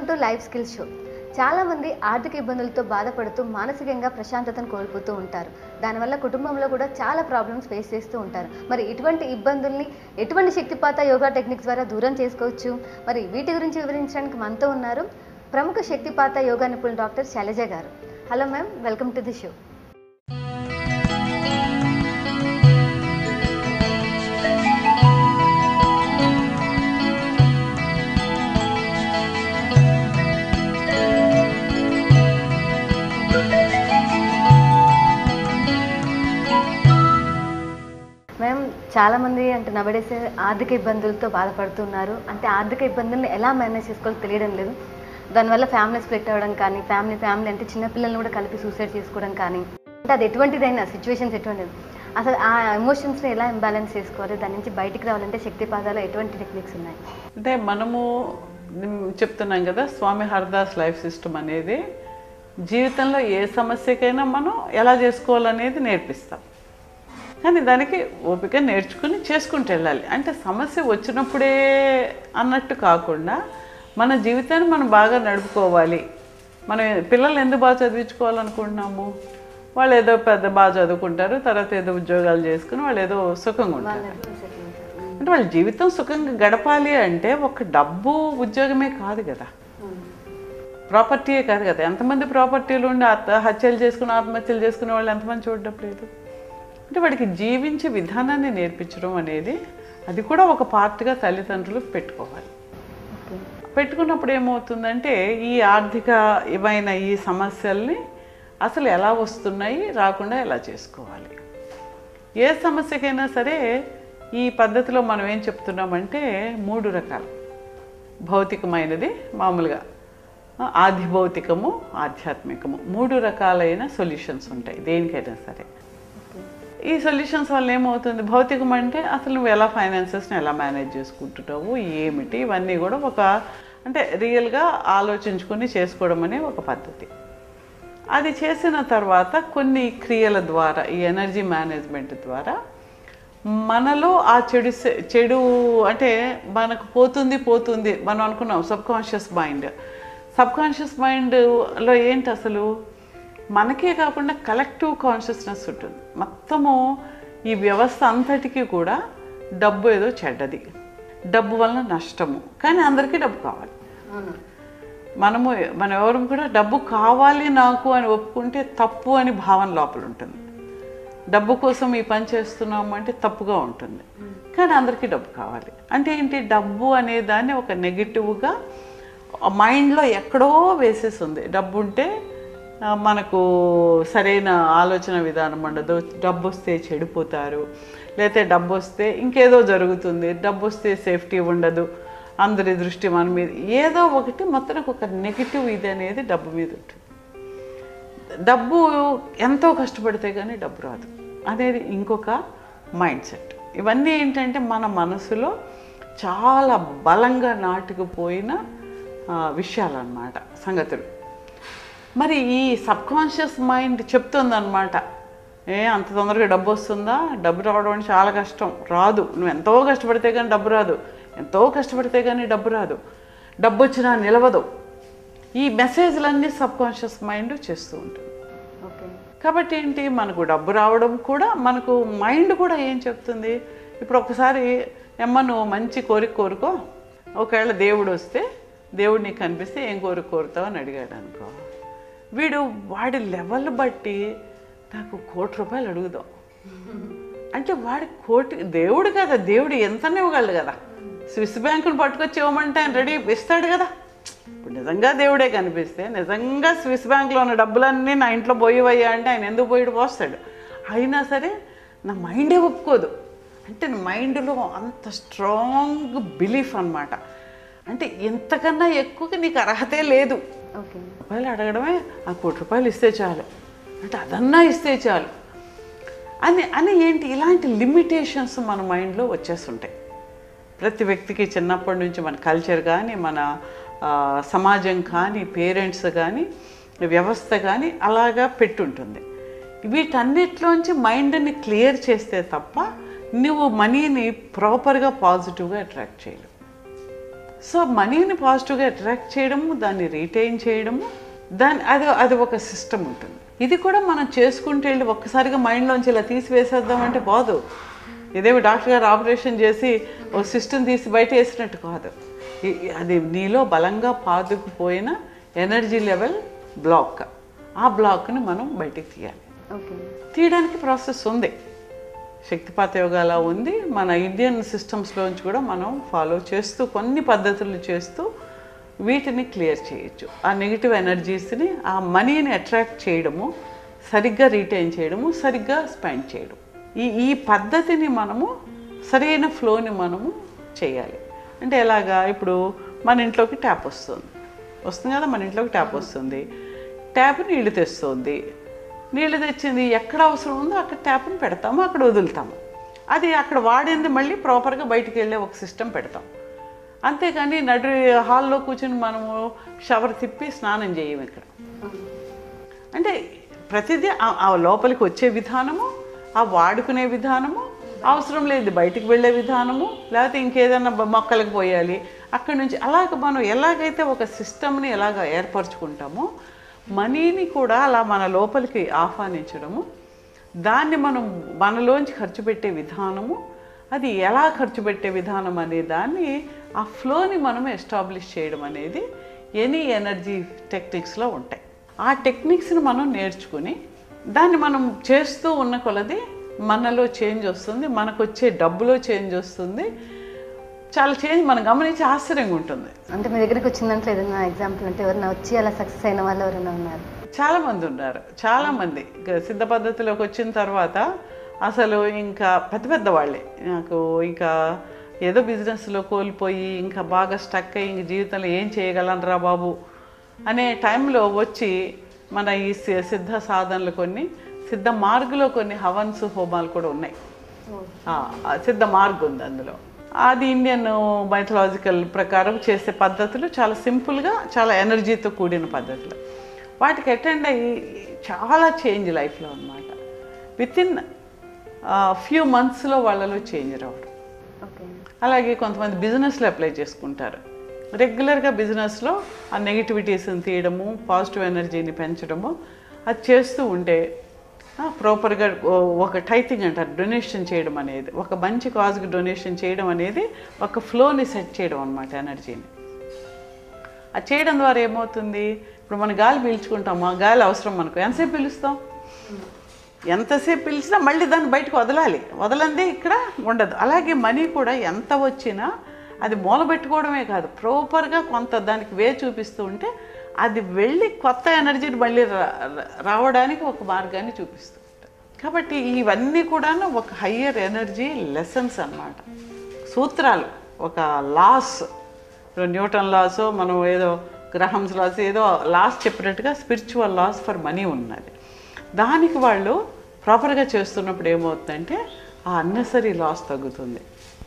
Welcome to life skills show. చాలామంది ఆర్థిక ఇబ్బందులతో బాధపడుతూ మానసికంగా ప్రశాంతతను కోల్పోతూ ఉంటారు. దానివల్ల కుటుంబంలో కూడా చాలా ప్రాబ్లమ్స్ ఫేస్ చేస్తూ ఉంటారు. మరి ఇటువంటి ఇబ్బందుల్ని ఎటువంటి శక్తిపాత యోగా టెక్నిక్స్ ద్వారా దూరం చేసుకోవచ్చు? మరి వీటి గురించి వివరించడానికి మనతో ఉన్నారు ప్రముఖ శక్తిపాత యోగా నిపుణులు డాక్టర్ శైలజ గారు. Hello ma'am, welcome to the show. Ma'am, చాలామంది అంటే నవడేస్ ఆర్థిక ఇబ్బందులతో బాధపడుతున్నారు. అంటే ఆర్థిక ఇబ్బందులను ఎలా మేనేజ్ చేసుకోవాలో తెలియడం లేదు. దానివల్ల ఫ్యామిలీ స్ప్లిట్ అవ్వడం కానీ, ఫ్యామిలీ అంటే చిన్నపిల్లల్ని కూడా కలిపి సూసైడ్ చేసుకోవడం కానీ, అంటే అది ఎటువంటిదైనా సిచ్యువేషన్స్ ఎటువంటిది, అసలు ఆ ఎమోషన్స్ని ఎలా ఇంబ్యాలెన్స్ చేసుకోవాలి, దాని నుంచి బయటికి రావాలంటే శక్తిపాదాలు ఎటువంటి టెక్నిక్స్ ఉన్నాయి? అంటే మనము చెప్తున్నాం కదా, స్వామి హరదాస్ లైఫ్ సిస్టమ్ అనేది జీవితంలో ఏ సమస్యకైనా మనం ఎలా చేసుకోవాలనేది నేర్పిస్తాం. కానీ దానికి ఓపిక నేర్చుకుని చేసుకుంటూ వెళ్ళాలి. అంటే సమస్య వచ్చినప్పుడే అన్నట్టు కాకుండా మన జీవితాన్ని మనం బాగా నడుపుకోవాలి. మనం పిల్లల్ని ఎందుకు బాగా చదివించుకోవాలనుకుంటున్నాము? వాళ్ళు ఏదో పెద్ద బాగా చదువుకుంటారు, తర్వాత ఏదో ఉద్యోగాలు చేసుకుని వాళ్ళు ఏదో సుఖంగా ఉంటారు. అంటే వాళ్ళ జీవితం సుఖంగా గడపాలి అంటే ఒక డబ్బు ఉద్యోగమే కాదు కదా, ప్రాపర్టీయే కాదు కదా. ఎంతమంది ప్రాపర్టీలు ఉండి హత్యలు చేసుకుని ఆత్మహత్యలు చేసుకునే వాళ్ళు ఎంతమంది చూడడం లేదు? అంటే వాడికి జీవించే విధానాన్ని నేర్పించడం అనేది అది కూడా ఒక పార్ట్గా తల్లిదండ్రులు పెట్టుకోవాలి. పెట్టుకున్నప్పుడు ఏమవుతుందంటే ఈ ఆర్థిక ఏమైనా ఈ సమస్యల్ని అసలు ఎలా వస్తున్నాయి, రాకుండా ఎలా చేసుకోవాలి. ఏ సమస్యకైనా సరే ఈ పద్ధతిలో మనం ఏం చెప్తున్నామంటే 3 రకాలు. భౌతికమైనది మామూలుగా, ఆది భౌతికము, ఆధ్యాత్మికము, 3 రకాలైన సొల్యూషన్స్ ఉంటాయి దేనికైనా సరే. ఈ సొల్యూషన్స్ వల్ల ఏమవుతుంది, భౌతికం అంటే అసలు నువ్వు ఎలా ఫైనాన్సెస్ని ఎలా మేనేజ్ చేసుకుంటున్నావు ఏమిటి, ఇవన్నీ కూడా ఒక అంటే రియల్గా ఆలోచించుకొని చేసుకోవడం అనే ఒక పద్ధతి. అది చేసిన తర్వాత కొన్ని క్రియల ద్వారా, ఈ ఎనర్జీ మేనేజ్మెంట్ ద్వారా మనలో ఆ చెడు అంటే మనకు పోతుంది మనం అనుకున్నాం సబ్ కాన్షియస్ మైండ్లో ఏంటి అసలు మనకే కాకుండా కలెక్టివ్ కాన్షియస్నెస్ ఉంటుంది. మొత్తము ఈ వ్యవస్థ అంతటికీ కూడా డబ్బు ఏదో చెడ్డది, డబ్బు వలన నష్టము, కానీ అందరికీ డబ్బు కావాలి. మనం ఎవరు కూడా డబ్బు కావాలి నాకు అని ఒప్పుకుంటే తప్పు అని భావన లోపల ఉంటుంది. డబ్బు కోసం ఈ పని చేస్తున్నాము అంటే తప్పుగా ఉంటుంది, కానీ అందరికీ డబ్బు కావాలి. అంటే ఏంటి, డబ్బు అనే దాన్ని ఒక నెగిటివ్గా మైండ్లో ఎక్కడో వేసేసి ఉంది. డబ్బు ఉంటే మనకు సరైన ఆలోచన విధానం ఉండదు, డబ్బు వస్తే చెడిపోతారు, లేకపోతే డబ్బు వస్తే ఇంకేదో జరుగుతుంది, డబ్బు వస్తే సేఫ్టీ ఉండదు, అందరి దృష్టి మన మీద, ఏదో ఒకటి మొత్తానికి ఒక నెగిటివ్ ఇది అనేది డబ్బు మీద ఉంటుంది. డబ్బు ఎంతో కష్టపడితే కానీ డబ్బు రాదు అనేది ఇంకొక మైండ్ సెట్. ఇవన్నీ ఏంటంటే మన మనసులో చాలా బలంగా నాటుకుపోయిన విషయాలు అన్నమాట, సంగతులు. మరి ఈ సబ్కాన్షియస్ మైండ్ చెప్తుందన్నమాట, అంత తొందరగా డబ్బు వస్తుందా, డబ్బు రావడం అంటే చాలా కష్టం, రాదు, నువ్వు ఎంతో కష్టపడితే కానీ డబ్బు రాదు, ఎంతో కష్టపడితే కానీ డబ్బు రాదు, డబ్బు వచ్చినా నిలవదు. ఈ మెసేజ్లన్నీ సబ్కాన్షియస్ మైండ్ చేస్తూ ఉంటుంది. కాబట్టి ఏంటి, మనకు డబ్బు రావడం కూడా మనకు మైండ్ కూడా ఏం చెప్తుంది, ఇప్పుడు ఒకసారి నువ్వు మంచి కోరుకో, ఒకవేళ దేవుడు వస్తే దేవుడు నీకు కనిపిస్తే ఏం కోరుతావు అని అడిగాడు అనుకో, వీడు వాడి లెవెల్ బట్టి నాకు ₹1,00,00,000 అడుగుదాం అంటే వాడి దేవుడు కదా, దేవుడు ఎంతనే ఇవ్వగలడు కదా. స్విస్ బ్యాంకును పట్టుకొచ్చి ఇవ్వమంటే ఆయన రెడీ ఇస్తాడు కదా. ఇప్పుడు నిజంగా దేవుడే కనిపిస్తే నిజంగా స్విస్ బ్యాంక్లో ఉన్న డబ్బులన్నీ నా ఇంట్లో పోయివయ్యా అంటే ఆయన ఎందుకు పోస్తాడు. అయినా సరే నా మైండే ఒప్పుకోదు. అంటే నా మైండ్లో అంత స్ట్రాంగ్ బిలీఫ్ అన్నమాట. అంటే ఇంతకన్నా ఎక్కువగా నీకు అర్హతే లేదు. రూపాయలు అడగడమే, ఆ ₹1,00,00,000 ఇస్తే చాలు అంటే అదన్నా ఇస్తే చాలు అని ఏంటి, ఇలాంటి లిమిటేషన్స్ మన మైండ్లో వచ్చేస్తుంటాయి. ప్రతి వ్యక్తికి చిన్నప్పటి నుంచి మన కల్చర్ కానీ, మన సమాజం కానీ, పేరెంట్స్ కానీ, వ్యవస్థ కానీ అలాగా పెట్టుంటుంది. వీటన్నిటిలోంచి మైండ్ని క్లియర్ చేస్తే తప్ప నువ్వు మనీని ప్రాపర్గా పాజిటివ్గా అట్రాక్ట్ చేయలేవు. సో మనీని పాజిటివ్గా అట్రాక్ట్ చేయడము, దాన్ని రీటైన్ చేయడము, అది ఒక సిస్టమ్ ఉంటుంది. ఇది కూడా మనం చేసుకుంటే వెళ్ళి ఒక్కసారిగా మైండ్లోంచి ఇలా తీసివేసేద్దామంటే బాదు. ఇదేమి డాక్టర్ గారు ఆపరేషన్ చేసి ఒక సిస్టమ్ తీసి బయట వేసినట్టు కాదు. అది నీలో బలంగా పాదుకుపోయిన ఎనర్జీ లెవెల్ బ్లాక్. ఆ బ్లాక్ని మనం బయటికి తీయాలి. తీయడానికి ప్రాసెస్ ఉంది, శక్తిపాత యోగాలా ఉంది. మన ఇండియన్ సిస్టమ్స్లోంచి కూడా మనం ఫాలో చేస్తూ కొన్ని పద్ధతులు చేస్తూ వీటిని క్లియర్ చేయొచ్చు. ఆ నెగిటివ్ ఎనర్జీస్ని, ఆ మనీని అట్రాక్ట్ చేయడము, సరిగ్గా రీటైన్ చేయడము, సరిగ్గా స్పెండ్ చేయడం, ఈ పద్ధతిని మనము సరైన ఫ్లోని మనము చేయాలి. అంటే ఎలాగా, ఇప్పుడు మన ఇంట్లోకి ట్యాప్ వస్తుంది కదా, మన ఇంట్లోకి ట్యాప్ వస్తుంది, ట్యాప్ నీళ్లు తెస్తుంది, నీళ్ళు తెచ్చింది ఎక్కడ అవసరం ఉందో అక్కడ ట్యాప్ని పెడతాము, అక్కడ వదులుతాము. అది అక్కడ వాడింది మళ్ళీ ప్రాపర్గా బయటికి వెళ్ళే ఒక సిస్టమ్ పెడతాం. అంతేకాని హాల్లో కూర్చొని మనము షవర్ తిప్పి స్నానం చేయము ఇక్కడ. అంటే ప్రతిదీ ఆ లోపలికి వచ్చే విధానము, ఆ వాడుకునే విధానము, అవసరం లేదు బయటికి వెళ్ళే విధానము, లేకపోతే ఇంకేదైనా మొక్కలకు పోయాలి అక్కడి నుంచి, అలాగ మనం ఎలాగైతే ఒక సిస్టమ్ని ఎలాగ ఏర్పరచుకుంటామో మనీని కూడా అలా మన లోపలికి ఆహ్వానించడము, దాన్ని మనం మనలోంచి ఖర్చు పెట్టే విధానము, అది ఎలా ఖర్చు పెట్టే విధానం అనే దాన్ని, ఆ ఫ్లోని మనం ఎస్టాబ్లిష్ చేయడం అనేది ఎనీ ఎనర్జీ టెక్నిక్స్లో ఉంటాయి. ఆ టెక్నిక్స్ని మనం నేర్చుకుని దాన్ని మనం చేస్తూ ఉన్న కొలది మనలో చేంజ్ వస్తుంది, మనకు వచ్చే డబ్బులో చేంజ్ వస్తుంది, చాలా చేంజ్ మనం గమనించి ఆశ్చర్యంగా ఉంటుంది. అంటే మీ దగ్గరికి వచ్చిందంటే ఏదైనా ఎగ్జాంపుల్ అంటే ఎవరైనా వచ్చి అలా సక్సెస్ అయిన వాళ్ళు ఎవరైనా ఉన్నారు? చాలామంది ఉన్నారు. చాలామంది సిద్ధ పద్ధతిలోకి వచ్చిన తర్వాత అసలు ఇంకా పెద్ద వాళ్ళే, నాకు ఇంకా ఏదో బిజినెస్లో కోల్పోయి ఇంకా బాగా స్టక్ అయ్యి ఇంక జీవితంలో ఏం చేయగలనరా బాబు అనే టైంలో వచ్చి మన ఈ సిద్ధ సాధనలు కొన్ని, సిద్ధ మార్గులో కొన్ని హవన్స్ హోమాలు కూడా ఉన్నాయి. సిద్ధ మార్గు ఉంది అందులో. అది ఇండియన్ మైథలాజికల్ ప్రకారం చేసే పద్ధతులు చాలా సింపుల్గా, చాలా ఎనర్జీతో కూడిన పద్ధతులు. వాటికి అటెండ్ అయ్యి చాలా చేంజ్ లైఫ్లో అన్నమాట. వితిన్ ఫ్యూ మంత్స్లో వాళ్ళలో చేంజ్ రావడం. అలాగే కొంతమంది బిజినెస్లో అప్లై చేసుకుంటారు. రెగ్యులర్గా బిజినెస్లో ఆ నెగిటివిటీస్ని తీయడము, పాజిటివ్ ఎనర్జీని పెంచడము, అది చేస్తూ ఉంటే ప్రాపర్గా ఒక టైతింగ్ అంటారు, డొనేషన్ చేయడం అనేది, ఒక మంచి కాజ్కి డొనేషన్ చేయడం అనేది ఒక ఫ్లోని సెట్ చేయడం అన్నమాట, ఎనర్జీని. అది చేయడం ద్వారా ఏమవుతుంది, ఇప్పుడు మనం గాలి పీల్చుకుంటాము, ఆ గాలి అవసరం మనకు, ఎంతసేపు పీలుస్తాం, ఎంతసేపు పిలిచినా మళ్ళీ దాన్ని బయటకు వదలందే ఇక్కడ ఉండదు. అలాగే మనీ కూడా ఎంత వచ్చినా అది మూలబెట్టుకోవడమే కాదు, ప్రాపర్గా కొంత దానికి వే చూపిస్తూ ఉంటే అది వెళ్ళి కొత్త ఎనర్జీని మళ్ళీ రావడానికి ఒక మార్గాన్ని చూపిస్తూ ఉంటాయి. కాబట్టి ఇవన్నీ కూడా ఒక హయ్యర్ ఎనర్జీ లెసన్స్ అన్నమాట, సూత్రాలు, ఒక లాస్. ఇప్పుడు న్యూటన్ లాస్, మనం ఏదో గ్రహమ్స్ లాస్, ఏదో లాస్ చెప్పినట్టుగా స్పిరిచువల్ లాస్ ఫర్ మనీ ఉన్నది. దానికి వాళ్ళు ప్రాపర్గా చేస్తున్నప్పుడు ఏమవుతుందంటే ఆ అన్నెసరీ లాస్ తగ్గుతుంది.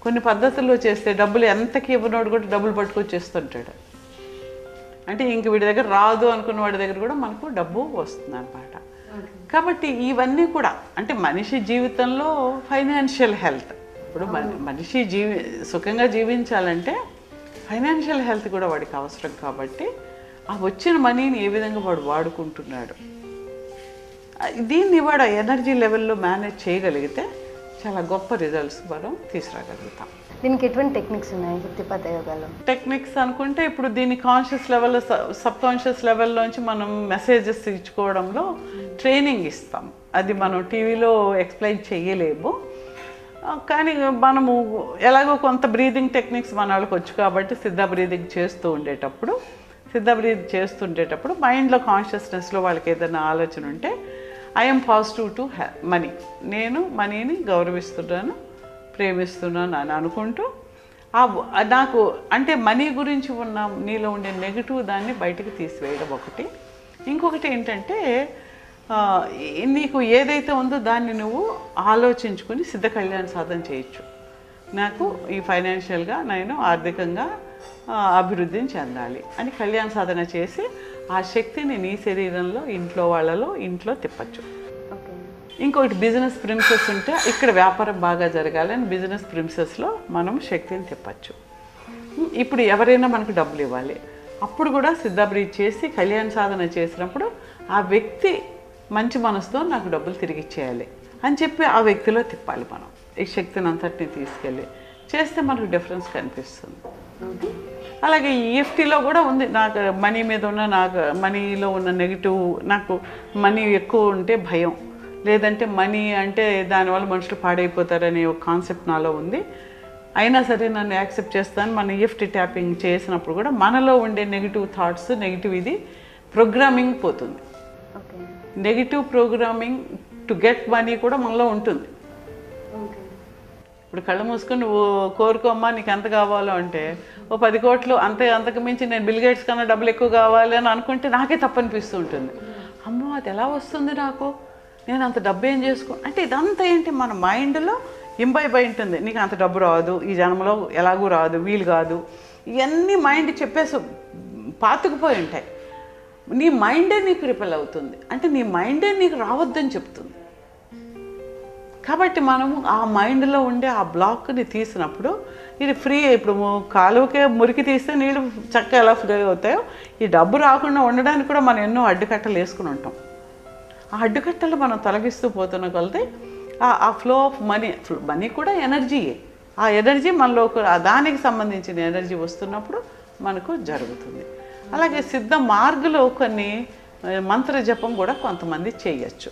కొన్ని పద్ధతుల్లో చేస్తే డబ్బులు ఎంతకి ఇవ్వనోడు కూడా డబ్బులు పట్టుకొచ్చేస్తుంటాడు. అంటే ఇంక వీడి దగ్గర రాదు అనుకున్న వాడి దగ్గర కూడా మనకు డబ్బు వస్తుంది అన్నమాట. కాబట్టి ఇవన్నీ కూడా అంటే మనిషి జీవితంలో ఫైనాన్షియల్ హెల్త్, ఇప్పుడు మనిషి సుఖంగా జీవించాలంటే ఫైనాన్షియల్ హెల్త్ కూడా వాడికి అవసరం. కాబట్టి ఆ వచ్చిన మనీని ఏ విధంగా వాడు వాడుకుంటున్నాడు, దీన్ని వాడు ఎనర్జీ లెవెల్లో మేనేజ్ చేయగలిగితే చాలా గొప్ప రిజల్ట్స్ మనం తీసుకురాగలుగుతాం. దీనికి ఎటువంటి టెక్నిక్స్ ఉన్నాయి శక్తిపాత యోగాలో? టెక్నిక్స్ అనుకుంటే ఇప్పుడు దీన్ని కాన్షియస్ లెవెల్లో, సబ్ కాన్షియస్ లెవెల్లోంచి మనం మెసేజెస్ ఇచ్చుకోవడంలో ట్రైనింగ్ ఇస్తాం. అది మనం టీవీలో ఎక్స్ప్లెయిన్ చేయలేము, కానీ మనము ఎలాగో కొంత బ్రీదింగ్ టెక్నిక్స్ మన వాళ్ళకి వచ్చు కాబట్టి సిద్ధ బ్రీదింగ్ చేస్తుండేటప్పుడు మైండ్లో కాన్షియస్నెస్లో వాళ్ళకి ఏదైనా ఆలోచన ఉంటే ఐఎమ్ పాజిటివ్ టు మనీ, నేను మనీని గౌరవిస్తున్నాను, ప్రేమిస్తున్నాను అని అనుకుంటూ నాకు అంటే మనీ గురించి ఉన్న నీలో ఉండే నెగిటివ్ దాన్ని బయటకు తీసివేయడం ఒకటి. ఇంకొకటి ఏంటంటే నీకు ఏదైతే ఉందో దాన్ని నువ్వు ఆలోచించుకొని సిద్ధ కళ్యాణ సాధన చేయొచ్చు. నాకు ఈ ఫైనాన్షియల్గా నేను ఆర్థికంగా అభివృద్ధిని చెందాలి అని కళ్యాణ సాధన చేసి ఆ శక్తిని నీ శరీరంలో, ఇంట్లో వాళ్ళలో, ఇంట్లో తిప్పచ్చు. ఇంకొకటి బిజినెస్ ప్రిన్సెస్ ఉంటే ఇక్కడ వ్యాపారం బాగా జరగాలని బిజినెస్ ప్రిన్సెస్లో మనం శక్తిని తిప్పచ్చు. ఇప్పుడు ఎవరైనా మనకు డబ్బులు ఇవ్వాలి, అప్పుడు కూడా సిద్ధాబ్రీత్ చేసి కళ్యాణ సాధన చేసినప్పుడు ఆ వ్యక్తి మంచి మనసుతో నాకు డబ్బులు తిరిగి ఇచ్చేయాలి అని చెప్పి ఆ వ్యక్తిలో తిప్పాలి మనం. ఈ శక్తిని అంతటిని తీసుకెళ్ళి చేస్తే మనకు డిఫరెన్స్ కనిపిస్తుంది. అలాగే ఈఎఫ్టీలో కూడా ఉంది. నాకు మనీ మీద ఉన్న, నాకు మనీలో ఉన్న నెగిటివ్, నాకు మనీ ఎక్కువ ఉంటే భయం, లేదంటే మనీ అంటే దానివల్ల మనుషులు పాడైపోతారనే ఒక కాన్సెప్ట్ నాలో ఉంది. అయినా సరే నన్ను యాక్సెప్ట్ చేస్తాను. మన ఈఎఫ్టీ ట్యాపింగ్ చేసినప్పుడు కూడా మనలో ఉండే నెగిటివ్ థాట్స్, నెగిటివ్ ఇది ప్రోగ్రామింగ్ పోతుంది. Negative programming to get money కూడా మనలో ఉంటుంది. ఇప్పుడు కళ్ళు మూసుకొని నువ్వు కోరుకోమ్మా నీకు ఎంత కావాలో అంటే ఓ 10 కోట్లు అంతకు మించి నేను బిల్ గేట్స్ కన్నా డబ్బులు ఎక్కువ కావాలి అని అనుకుంటే నాకే తప్పనిపిస్తూ ఉంటుంది. అమ్మో అది ఎలా వస్తుంది నాకు, నేను అంత డబ్బు ఏం అంటే ఇదంతా ఏంటి మన మైండ్లో ఇంబైబ్ అయి ఉంటుంది. నీకు అంత డబ్బు రాదు, ఈ జన్మలో ఎలాగూ రాదు, వీలు కాదు, ఇవన్నీ మైండ్ చెప్పేసి పాతుకుపోయి ఉంటాయి. నీ మైండే నీకు రిపెల్ అవుతుంది, అంటే నీ మైండే నీకు రావద్దని చెప్తుంది. కాబట్టి మనము ఆ మైండ్లో ఉండే ఆ బ్లాక్ని తీసినప్పుడు ఇది ఫ్రీ. ఇప్పుడు కాలువకే మురికి తీస్తే నీళ్ళు చక్కగా ఎలా ఫ్రీ అవుతాయో, ఈ డబ్బు రాకుండా ఉండడానికి కూడా మనం ఎన్నో అడ్డుకట్టలు వేసుకుని ఉంటాం. ఆ అడ్డుకట్టలు మనం తొలగిస్తూ పోతున్న కొలితే ఆ ఫ్లో ఆఫ్ మనీ కూడా ఎనర్జీయే. ఆ ఎనర్జీ మనలో దానికి సంబంధించిన ఎనర్జీ వస్తున్నప్పుడు మనకు జరుగుతుంది. అలాగే సిద్ధ మార్గంలో కొన్ని మంత్ర జపం కూడా కొంతమంది చేయొచ్చు.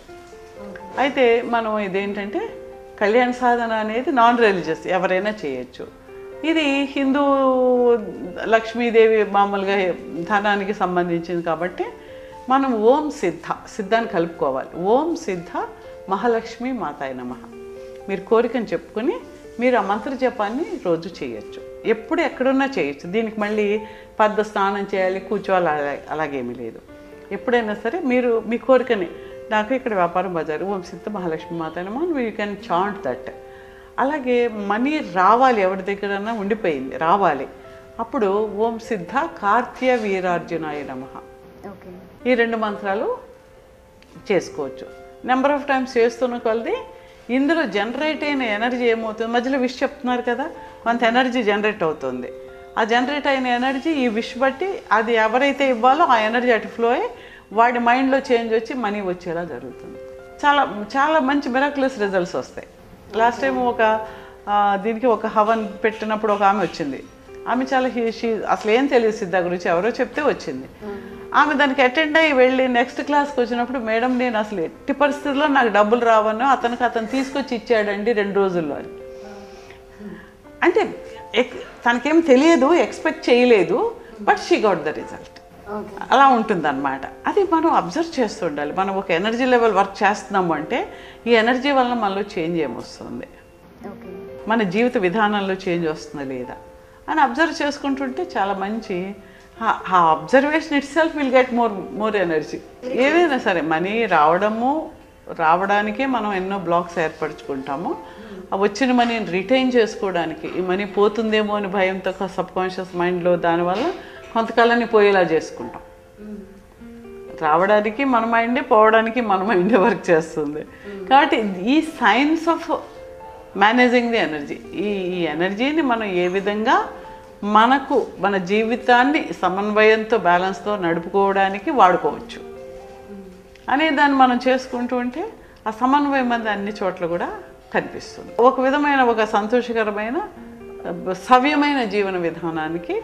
అయితే మనం ఇదేంటంటే కళ్యాణ సాధన అనేది నాన్ రిలీజియస్, ఎవరైనా చేయొచ్చు. ఇది హిందూ లక్ష్మీదేవి మామూలుగా ధనానికి సంబంధించింది కాబట్టి మనం ఓం సిద్ధాన్ని కలుపుకోవాలి. ఓం సిద్ధ మహాలక్ష్మి మాతాయ నమః మీరు కోరికను చెప్పుకొని మీరు ఆ మంత్ర జపాన్ని రోజు చేయొచ్చు. ఎప్పుడు ఎక్కడున్నా చేయొచ్చు. దీనికి మళ్ళీ పెద్ద స్నానం చేయాలి, కూర్చోవాలి అలాగేమీ లేదు. ఎప్పుడైనా సరే మీరు మీ కోరికని, నాకు ఇక్కడ వ్యాపారం బజారు ఓం సిద్ధ మహాలక్ష్మి మాతాయ నమః, యూ కెన్ చాంట్ దట్. అలాగే మనీ రావాలి, ఎవరి దగ్గరన్నా ఉండిపోయింది రావాలి, అప్పుడు ఓం సిద్ధ కార్త్య వీరార్జునాయ నమః ఈ 2 మంత్రాలు చేసుకోవచ్చు. నెంబర్ ఆఫ్ టైమ్స్ చేస్తున్న కొలది ఇందులో జనరేట్ అయిన ఎనర్జీ ఏమవుతుంది, మధ్యలో విష్ చెప్తున్నారు కదా, కొంత ఎనర్జీ జనరేట్ అవుతుంది. ఆ జనరేట్ అయిన ఎనర్జీ ఈ విష్ బట్టి అది ఎవరైతే ఇవ్వాలో ఆ ఎనర్జీ అటు ఫ్లో అయ్యి వాడి మైండ్లో చేంజ్ వచ్చి మనీ వచ్చేలా జరుగుతుంది. చాలా చాలా మంచి మిరాక్యులస్ రిజల్ట్స్ వస్తాయి. లాస్ట్ టైం దీనికి ఒక హవన్ పెట్టినప్పుడు ఒక ఆమె వచ్చింది. ఆమె చాలా అసలు ఏం తెలియదు సిద్ధ గురించి, ఎవరో చెప్తే వచ్చింది. ఆమె దానికి అటెండ్ అయ్యి వెళ్ళి నెక్స్ట్ క్లాస్కి వచ్చినప్పుడు, మేడం నేను అసలు ఎట్టి పరిస్థితుల్లో నాకు డబ్బులు రావను, అతను తీసుకొచ్చి ఇచ్చాడండి 2 రోజుల్లో అని. అంటే తనకేం తెలియదు, ఎక్స్పెక్ట్ చేయలేదు, but she got the result. అలా ఉంటుందన్నమాట. అది మనం అబ్జర్వ్ చేస్తూ ఉండాలి. మనం ఒక ఎనర్జీ లెవెల్ వర్క్ చేస్తున్నాము అంటే ఈ ఎనర్జీ వల్ల మనలో చేంజ్ ఏమొస్తుంది, మన జీవిత విధానంలో చేంజ్ వస్తుందా లేదా అని అబ్జర్వ్ చేసుకుంటుంటే చాలా మంచి ఆ observation it self will get more energy. ఏదైనా సరే మనీ రావడానికే మనం ఎన్నో బ్లాక్స్ ఏర్పరచుకుంటాము. వచ్చిన మనీని రిటైన్ చేసుకోవడానికి, ఈ మనీ పోతుందేమో అని భయంతో సబ్కాన్షియస్ మైండ్లో దానివల్ల కొంతకాలాన్ని పోయేలా చేసుకుంటాం. రావడానికి మన మైండే, పోవడానికి మన మైండే వర్క్ చేస్తుంది. కాబట్టి ఈ science of managing the energy, ఈ ఎనర్జీని మనం ఏ విధంగా మన జీవితాన్ని సమన్వయంతో బ్యాలెన్స్తో నడుపుకోవడానికి వాడుకోవచ్చు అనే దాన్ని మనం చేసుకుంటూ ఉంటే ఆ సమన్వయం అనేది అన్ని చోట్ల కూడా కనిపిస్తుంది. ఒక విధమైన ఒక సంతోషకరమైన సవ్యమైన జీవన విధానానికి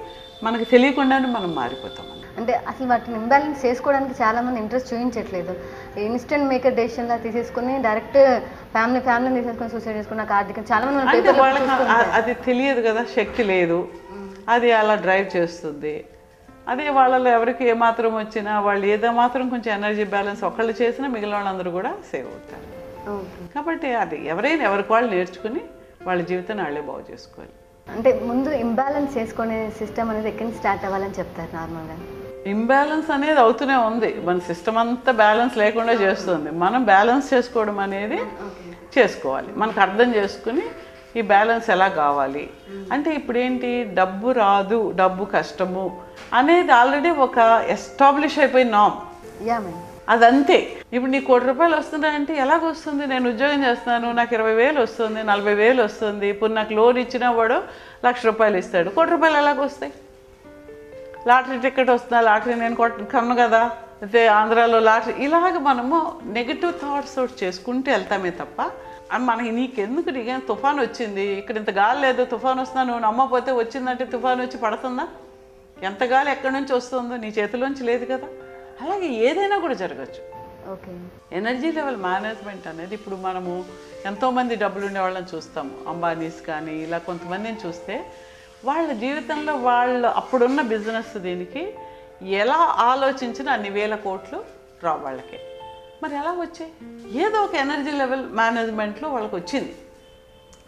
మనకు తెలియకుండానే మనం మారిపోతాం. అంటే అసలు వాటిని ఇంబ్యాలెన్స్ చేసుకోవడానికి చాలామంది ఇంట్రెస్ట్ చూపించట్లేదు. ఇన్స్టెంట్ మేకర్ డెసిషన్లా తీసేసుకుని డైరెక్ట్ ఫ్యామిలీని తీసేసుకొని సూసైడ్ చేసుకుని నాకు ఆర్థిక చాలామంది అది తెలియదు కదా, శక్తి లేదు, అది అలా డ్రైవ్ చేస్తుంది. అదే వాళ్ళలో ఎవరికి ఏమాత్రం వచ్చినా వాళ్ళు ఏదో మాత్రం కొంచెం ఎనర్జీ బ్యాలెన్స్ ఒకళ్ళు చేసినా మిగిలిన వాళ్ళందరూ కూడా సేవ్ అవుతారు. కాబట్టి అది ఎవరైనా ఎవరికి వాళ్ళు నేర్చుకుని వాళ్ళ జీవితాన్ని వాళ్ళే బాగు చేసుకోవాలి. అంటే ముందు ఇంబ్యాలెన్స్ చేసుకునే సిస్టమ్ అనేది ఎక్కడి నుంచి స్టార్ట్ అవ్వాలని చెప్తారు నార్మల్గా? ఇంబ్యాలెన్స్ అనేది అవుతూనే ఉంది. మన సిస్టమ్ అంతా బ్యాలెన్స్ లేకుండా చేస్తుంది. మనం బ్యాలెన్స్ చేసుకోవడం అనేది చేసుకోవాలి. మనకు అర్థం చేసుకుని ఈ బ్యాలెన్స్ ఎలా కావాలి అంటే ఇప్పుడు ఏంటి, డబ్బు రాదు, డబ్బు కష్టము అనేది ఆల్రెడీ ఒక ఎస్టాబ్లిష్ అయిపోయిన నామ్. అదంతే. ఇప్పుడు నీకు ₹1,00,00,000 వస్తుందంటే ఎలాగొస్తుంది? నేను ఉద్యోగం చేస్తున్నాను, నాకు 20,000 వస్తుంది, 40,000 వస్తుంది. ఇప్పుడు నాకు లోన్ ఇచ్చినా వాడు ₹1,00,000 ఇస్తాడు. ₹1,00,00,000 ఎలాగొస్తాయి? లాటరీ టికెట్ వస్తుందా? లాటరీ నేను కన్ను కదా, అయితే ఆంధ్రాలో లాటరీ. ఇలాగ మనము నెగిటివ్ థాట్స్ చేసుకుంటూ వెళ్తామే తప్ప మనకి నీకెందుకు నీకేం తుఫాన్ వచ్చింది, ఇక్కడ ఇంత గాలి లేదు, తుఫాన్ వస్తుందా, నువ్వు నమ్మకపోతే వచ్చిందంటే తుఫాన్ వచ్చి పడుతుందా? ఎంత గాలి ఎక్కడి నుంచి వస్తుందో నీ చేతిలోంచి లేదు కదా. అలాగే ఏదైనా కూడా జరగచ్చు. ఓకే. ఎనర్జీ లెవెల్ మేనేజ్మెంట్ అనేది ఇప్పుడు మనము ఎంతోమంది డబ్బులు ఉండే వాళ్ళని చూస్తాము, అంబానీస్ కానీ ఇలా కొంతమందిని చూస్తే వాళ్ళ జీవితంలో వాళ్ళు అప్పుడున్న బిజినెస్ దీనికి ఎలా ఆలోచించినా అన్ని వేల కోట్లు రావు వాళ్ళకి. మరి ఎలా వచ్చాయి? ఏదో ఒక ఎనర్జీ లెవెల్ మేనేజ్మెంట్లో వాళ్ళకి వచ్చింది.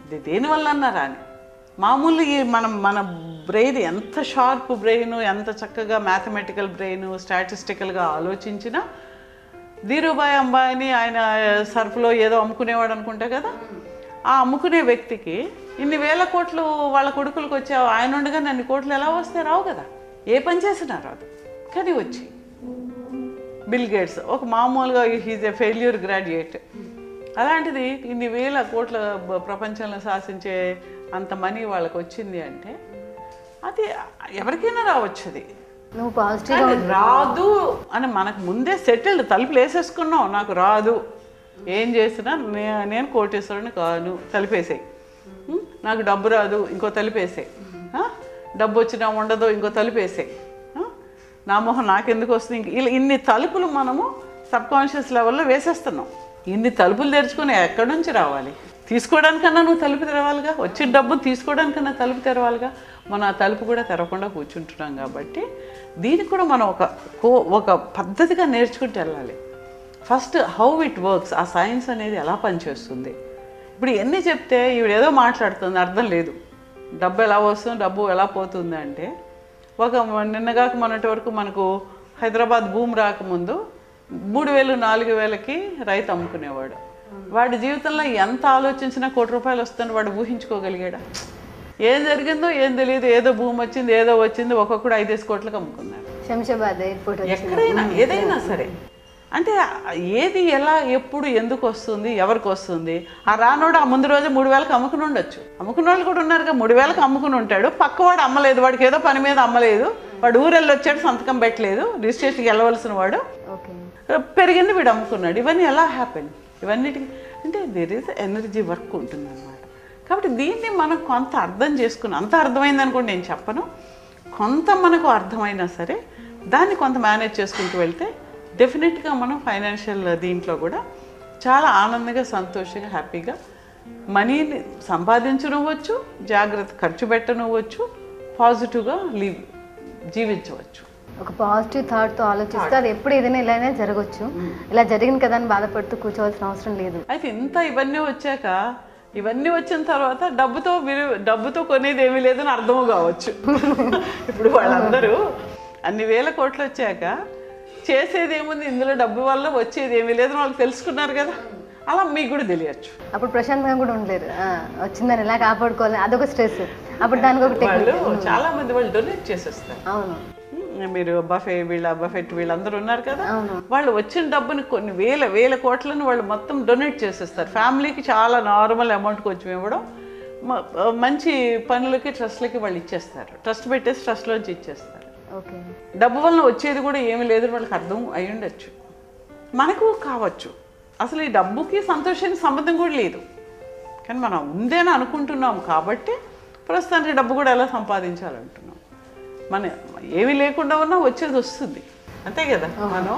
ఇది దేనివల్ల అన్నారా అని మామూలు మన బ్రెయిన్ ఎంత షార్ప్ బ్రెయిన్, ఎంత చక్కగా మ్యాథమెటికల్ బ్రెయిన్, స్టాటిస్టికల్గా ఆలోచించినా ధీరుభాయ్ అంబానీ ఆయన సర్ఫ్లో ఏదో అమ్ముకునేవాడు అనుకుంటా కదా, ఆ అమ్ముకునే వ్యక్తికి ఇన్ని వేల కోట్లు వాళ్ళ కొడుకులకు వచ్చావు, ఆయన ఉండగా అన్ని కోట్లు ఎలా వస్తే రావు కదా, ఏ పని చేసినా రాదు. కానీ వచ్చి బిల్ గేట్స్ ఒక మామూలుగా హీజ్ ఎ ఫెయిల్యూర్ గ్రాడ్యుయేట్, అలాంటిది ఇన్ని వేల కోట్ల ప్రపంచంలో శాసించే అంత మనీ వాళ్ళకి వచ్చింది అంటే అది ఎవరికైనా రావచ్చు. అది నువ్వు పాజిటివ్గా రాదు అని మనకు ముందే సెటిల్డ్, తలుపులు వేసేసుకున్నాం. నాకు రాదు, ఏం చేసినా నేను కోటేశ్వరుని కాను, తలుపేసాయి. నాకు డబ్బు రాదు, ఇంకో తలుపేసాయి. డబ్బు వచ్చినా ఉండదు, ఇంకో తలుపేసాయి. నా మొహం నాకెందుకు వస్తుంది, ఇలా ఇన్ని తలుపులు మనము సబ్కాన్షియస్ లెవెల్లో వేసేస్తున్నాం. ఇన్ని తలుపులు తెరుచుకొని ఎక్కడి నుంచి రావాలి? తీసుకోవడానికన్నా నువ్వు తలుపు తెరవాలిగా, వచ్చిన డబ్బును తీసుకోవడానికన్నా తలుపు తెరవాలిగా. మనం ఆ తలుపు కూడా తెరవకుండా కూర్చుంటున్నాం. కాబట్టి దీనికి కూడా మనం ఒక పద్ధతిగా నేర్చుకుంటూ వెళ్ళాలి. ఫస్ట్ హౌ ఇట్ వర్క్స్, ఆ సైన్స్ అనేది ఎలా పనిచేస్తుంది. ఇప్పుడు ఎన్ని చెప్తే ఈవిడేదో మాట్లాడుతుంది, అర్థం లేదు. డబ్బు ఎలా వస్తుంది, డబ్బు ఎలా పోతుంది అంటే నిన్నగాక మొన్నటి వరకు మనకు హైదరాబాద్ భూమి రాకముందు 3,000 4,000కి రైతు అమ్ముకునేవాడు. వాడి జీవితంలో ఎంత ఆలోచించినా ₹1,00,00,000 వస్తుందని వాడు ఊహించుకోగలిగాడా? ఏం జరిగిందో ఏం తెలియదు, ఏదో భూమి వచ్చింది, ఏదో వచ్చింది, ఒక్కొక్కడు 5 కోట్లకు అమ్ముకున్నాడు. శంషాబాద్ ఎయిర్పోర్ట్ ఎక్కడైనా ఏదైనా సరే. అంటే ఏది ఎలా ఎప్పుడు ఎందుకు వస్తుంది, ఎవరికి వస్తుంది? ఆ రానోడు ఆ ముందు రోజు 3,000కి అమ్ముకుని ఉండొచ్చు. అమ్ముకున్న వాళ్ళు కూడా ఉన్నారుగా, 3,000కి అమ్ముకుని ఉంటాడు. పక్కవాడు అమ్మలేదు, వాడికి ఏదో పని మీద అమ్మలేదు, వాడు ఊరెళ్ళి వచ్చాడు, సంతకం పెట్టలేదు, రిజిస్ట్రేషన్కి వెళ్ళవలసిన వాడు, పెరిగింది, వీడు అమ్ముకున్నాడు. ఇవన్నీ ఎలా హ్యాపెన్? ఇవన్నిటికి అంటే దేర్ ఈజ్ ఎనర్జీ వర్క్ ఉంటుంది అన్నమాట. కాబట్టి దీన్ని మనం కొంత అర్థం చేసుకుని, అంత అర్థమైంది అనుకోండి నేను చెప్పను, కొంత మనకు అర్థమైనా సరే దాన్ని కొంత మేనేజ్ చేసుకుంటూ వెళ్తే డెఫినెట్గా మనం ఫైనాన్షియల్ దీంట్లో కూడా చాలా ఆనందంగా, సంతోషంగా, హ్యాపీగా మనీని సంపాదించనివ్వచ్చు, జాగ్రత్త ఖర్చు పెట్టనివ్వచ్చు, పాజిటివ్గా జీవించవచ్చు. ఒక పాజిటివ్ థాట్తో ఆలోచిస్తే అది ఎప్పుడు ఏదైనా ఇలానే జరగవచ్చు. ఇలా జరిగింది కదా అని బాధపడుతూ కూర్చోవాల్సిన అవసరం లేదు. అయితే ఇవన్నీ వచ్చాక, ఇవన్నీ వచ్చిన తర్వాత డబ్బుతో కొనేది ఏమీ లేదని అర్థము కావచ్చు. ఇప్పుడు వాళ్ళందరూ అన్ని వేల కోట్లు వచ్చాక చేసేది ఏముంది, ఇందులో డబ్బు వల్ల వచ్చేది ఏమీ లేదని వాళ్ళు తెలుసుకున్నారు కదా. అలా మీకు కూడా తెలియచ్చు. అప్పుడు ప్రశాంతంగా కూడా ఉండలేరు, వచ్చిందని ఎలా కాపాడుకోవాలి, అదొక స్ట్రెస్. అప్పుడు దానికి ఒక చాలా మంది వాళ్ళు డొనేట్ చేసేస్తారు. అవును, మీరు బఫెట్ వీళ్ళందరూ ఉన్నారు కదా, వాళ్ళు వచ్చిన డబ్బుని కొన్ని వేల కోట్లను వాళ్ళు మొత్తం డొనేట్ చేసేస్తారు. ఫ్యామిలీకి చాలా నార్మల్ అమౌంట్ కొంచెం ఇవ్వడం, మంచి పనులకి ట్రస్ట్లకి వాళ్ళు ఇచ్చేస్తారు. ట్రస్ట్ పెట్టేసి ట్రస్ట్లోంచి ఇచ్చేస్తారు. డబ్బు వలన వచ్చేది కూడా ఏమి లేదు వాళ్ళకి అర్థం అయి ఉండొచ్చు. మనకు కావచ్చు అసలు ఈ డబ్బుకి సంతోషానికి సంబంధం కూడా లేదు, కానీ మనం ఉందేని అనుకుంటున్నాం. కాబట్టి ప్రస్తుతానికి డబ్బు కూడా ఎలా సంపాదించాలంటున్నాం. మన ఏమీ లేకుండా ఉన్నా వచ్చేది వస్తుంది, అంతే కదా. మనం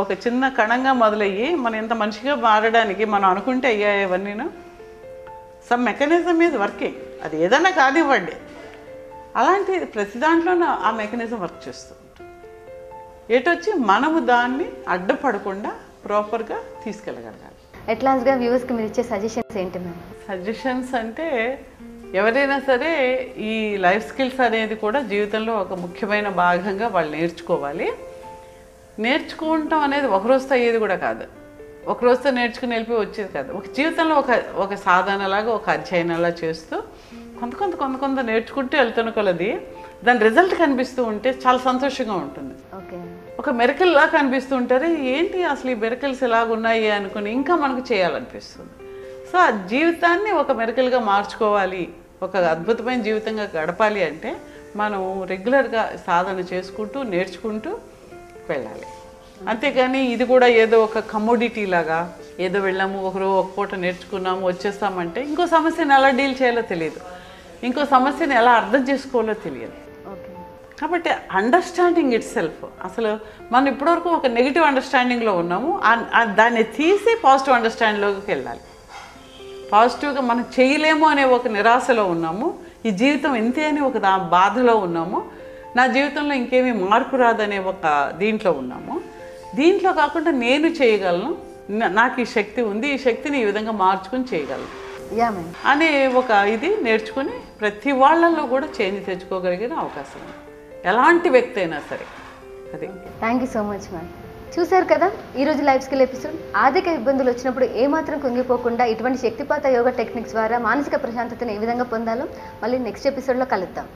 ఒక చిన్న కణంగా మొదలయ్యి మనం ఇంత మనిషిగా మారడానికి మనం అనుకుంటే అయ్యాయవన్నీను సమ్ మెకానిజం మీద వర్కింగ్. అది ఏదైనా కానివ్వండి, అలాంటి ప్రతి దాంట్లోనూ ఆ మెకానిజం వర్క్ చేస్తూ ఉంటుంది. ఏటొచ్చి మనము దాన్ని అడ్డుపడకుండా ప్రాపర్గా తీసుకెళ్ళగలగాలి. అట్లాస్గా వ్యూవర్స్కి మీరు ఇచ్చే సజెషన్స్ ఏంటి మ్యామ్? సజెషన్స్ అంటే ఎవరైనా సరే ఈ లైఫ్ స్కిల్స్ అనేది కూడా జీవితంలో ఒక ముఖ్యమైన భాగంగా వాళ్ళు నేర్చుకోవాలి. నేర్చుకుంటాం అనేది ఒకరోజుతో అయ్యేది కూడా కాదు, ఒకరోజుతో నేర్చుకుని వెళ్ళిపోయి వచ్చేది కాదు. ఒక జీవితంలో ఒక సాధనలాగా, ఒక అధ్యయనంలా చేస్తూ కొంత నేర్చుకుంటూ వెళ్తున్న కొలది దాని రిజల్ట్ కనిపిస్తూ ఉంటే చాలా సంతోషంగా ఉంటుంది. ఒక మెరకల్లా కనిపిస్తుంటారు. ఏంటి అసలు ఈ మెరకల్స్ ఎలాగున్నాయి అనుకుని ఇంకా మనకు చేయాలనిపిస్తుంది. సో ఆ జీవితాన్ని ఒక మెరకల్గా మార్చుకోవాలి, ఒక అద్భుతమైన జీవితంగా గడపాలి అంటే మనం రెగ్యులర్గా సాధన చేసుకుంటూ నేర్చుకుంటూ వెళ్ళాలి. అంతేకాని ఇది కూడా ఏదో ఒక కమోడిటీ లాగా ఏదో వెళ్ళాము ఒక పూట నేర్చుకున్నాము వచ్చేస్తామంటే ఇంకో సమస్యను ఎలా డీల్ చేయాలో తెలియదు, ఇంకో సమస్యను ఎలా అర్థం చేసుకోవాలో తెలియదు. కాబట్టి అండర్స్టాండింగ్ ఇట్ సెల్ఫ్, అసలు మనం ఇప్పటివరకు ఒక నెగిటివ్ అండర్స్టాండింగ్లో ఉన్నాము, దాన్ని తీసి పాజిటివ్ అండర్స్టాండింగ్లోకి వెళ్ళాలి. పాజిటివ్గా మనం చేయలేము అనే ఒక నిరాశలో ఉన్నాము, ఈ జీవితం ఇంతే అని ఒక బాధలో ఉన్నాము, నా జీవితంలో ఇంకేమీ మార్పు రాదనే ఒక దీంట్లో ఉన్నాము. దీంట్లో కాకుండా నేను చేయగలను, నాకు ఈ శక్తి ఉంది, ఈ శక్తిని ఈ విధంగా మార్చుకుని చేయగలను అనే ఒక ఇది నేర్చుకుని ప్రతి వాళ్ళల్లో కూడా చేంజ్ తెచ్చుకోగలిగిన అవకాశం ఉంది, ఎలాంటి వ్యక్తి అయినా సరే. అది. Thank you so much ma'am. చూశారు కదా ఈరోజు లైఫ్ స్కిల్ ఎపిసోడ్. ఆర్థిక ఇబ్బందులు వచ్చినప్పుడు ఏమాత్రం కుంగిపోకుండా ఇటువంటి శక్తిపాత యోగా టెక్నిక్స్ ద్వారా మానసిక ప్రశాంతతను ఏ విధంగా పొందాలో మళ్ళీ నెక్స్ట్ ఎపిసోడ్లో కలుద్దాం.